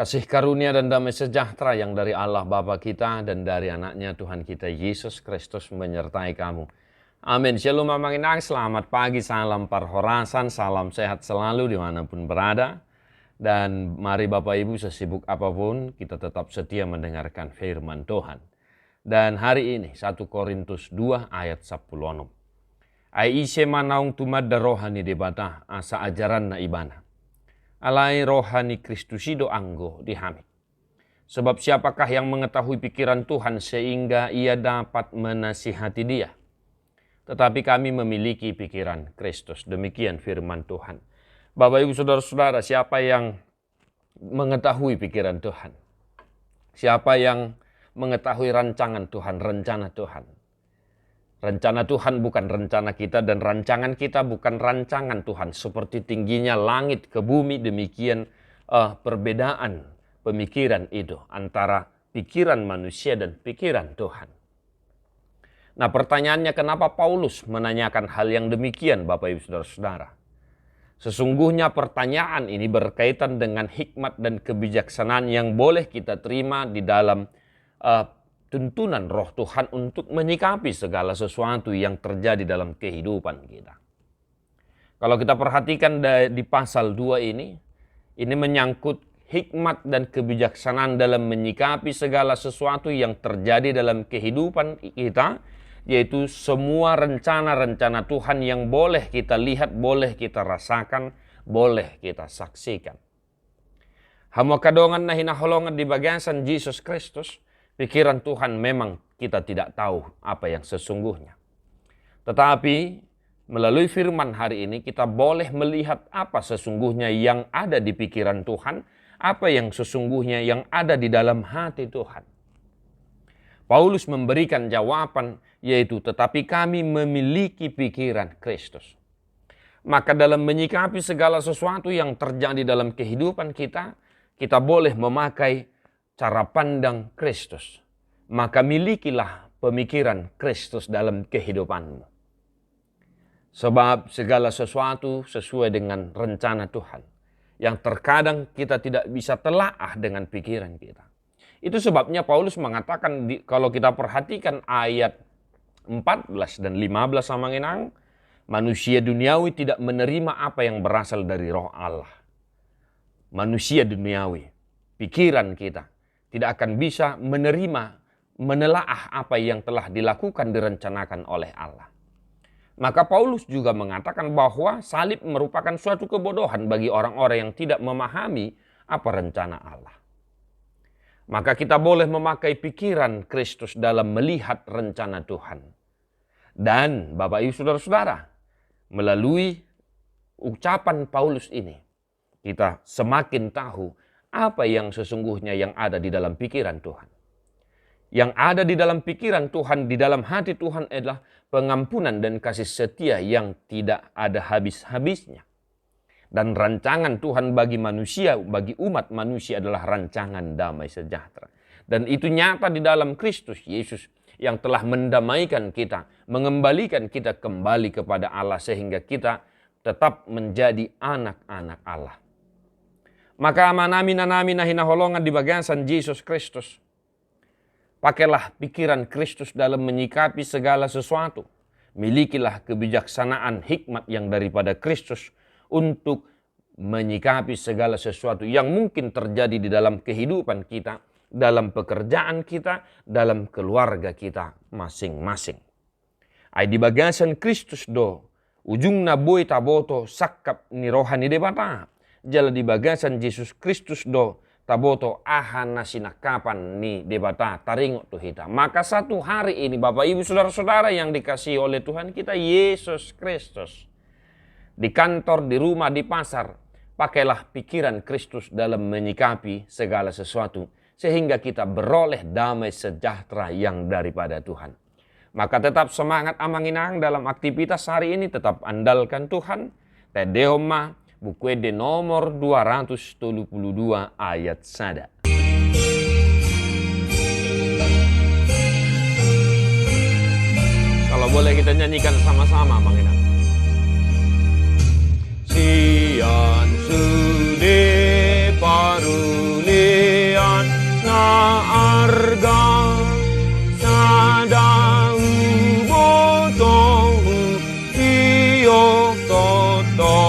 Kasih karunia dan damai sejahtera yang dari Allah Bapa kita dan dari anaknya Tuhan kita Yesus Kristus menyertai kamu. Amin. Shalom Mamanginang, selamat pagi, salam parhorasan, salam sehat selalu dimanapun berada. Dan mari Bapak Ibu sesibuk apapun kita tetap setia mendengarkan firman Tuhan. Dan hari ini 1 Korintus 2 ayat 10. Aise manaung tumadda rohani debata asa ajaran na ibana. Alai rohani Kristusido anggo dihamid. Sebab siapakah yang mengetahui pikiran Tuhan sehingga ia dapat menasihati dia? Tetapi kami memiliki pikiran Kristus. Demikian firman Tuhan. Bapak Ibu Saudara-saudara, siapa yang mengetahui pikiran Tuhan? Siapa yang mengetahui rancangan Tuhan, rencana Tuhan? Rencana Tuhan bukan rencana kita dan rancangan kita bukan rancangan Tuhan. Seperti tingginya langit ke bumi, demikian perbedaan pemikiran itu antara pikiran manusia dan pikiran Tuhan. Nah, pertanyaannya kenapa Paulus menanyakan hal yang demikian, Bapak Ibu Saudara-saudara? Sesungguhnya pertanyaan ini berkaitan dengan hikmat dan kebijaksanaan yang boleh kita terima di dalam tuntunan roh Tuhan untuk menyikapi segala sesuatu yang terjadi dalam kehidupan kita. Kalau kita perhatikan di pasal 2 ini menyangkut hikmat dan kebijaksanaan dalam menyikapi segala sesuatu yang terjadi dalam kehidupan kita, yaitu semua rencana-rencana Tuhan yang boleh kita lihat, boleh kita rasakan, boleh kita saksikan. Hamo kadongan na hinaholongan di bagasan Yesus Kristus, pikiran Tuhan memang kita tidak tahu apa yang sesungguhnya. Tetapi melalui firman hari ini kita boleh melihat apa sesungguhnya yang ada di pikiran Tuhan, apa yang sesungguhnya yang ada di dalam hati Tuhan. Paulus memberikan jawaban yaitu tetapi kami memiliki pikiran Kristus. Maka dalam menyikapi segala sesuatu yang terjadi dalam kehidupan kita, kita boleh memakai cara pandang Kristus, maka milikilah pemikiran Kristus dalam kehidupanmu. Sebab segala sesuatu sesuai dengan rencana Tuhan, yang terkadang kita tidak bisa telaah dengan pikiran kita. Itu sebabnya Paulus mengatakan, kalau kita perhatikan ayat 14 dan 15 sama ngenang, manusia duniawi tidak menerima apa yang berasal dari roh Allah. Manusia duniawi, pikiran kita, tidak akan bisa menerima, menelaah apa yang telah dilakukan, direncanakan oleh Allah. Maka Paulus juga mengatakan bahwa salib merupakan suatu kebodohan bagi orang-orang yang tidak memahami apa rencana Allah. Maka kita boleh memakai pikiran Kristus dalam melihat rencana Tuhan. Dan Bapak Ibu Saudara-saudara, melalui ucapan Paulus ini, kita semakin tahu apa yang sesungguhnya yang ada di dalam pikiran Tuhan. Yang ada di dalam pikiran Tuhan, di dalam hati Tuhan adalah pengampunan dan kasih setia yang tidak ada habis-habisnya. Dan rancangan Tuhan bagi manusia, bagi umat manusia adalah rancangan damai sejahtera. Dan itu nyata di dalam Kristus Yesus yang telah mendamaikan kita, mengembalikan kita kembali kepada Allah sehingga kita tetap menjadi anak-anak Allah. Maka manami nanami hinaholongan di bagasan Yesus Kristus. Pakailah pikiran Kristus dalam menyikapi segala sesuatu. Milikilah kebijaksanaan hikmat yang daripada Kristus untuk menyikapi segala sesuatu yang mungkin terjadi di dalam kehidupan kita, dalam pekerjaan kita, dalam keluarga kita masing-masing. Ay di bagasan Kristus do, ujungna boy taboto sakap ni rohani debata. Jala di bagasan Yesus Kristus do taboto ahana sinakapan ni debata taringo tu hita. Maka satu hari ini Bapak Ibu Saudara-saudara yang dikasihi oleh Tuhan kita Yesus Kristus, di kantor, di rumah, di pasar, pakailah pikiran Kristus dalam menyikapi segala sesuatu sehingga kita beroleh damai sejahtera yang daripada Tuhan. Maka tetap semangat amanginang dalam aktivitas hari ini, tetap andalkan Tuhan. Tedeoma buku de nomor 272 ayat 1. Kalau boleh kita nyanyikan sama-sama Bang Inang. Sian sude parune Tuhan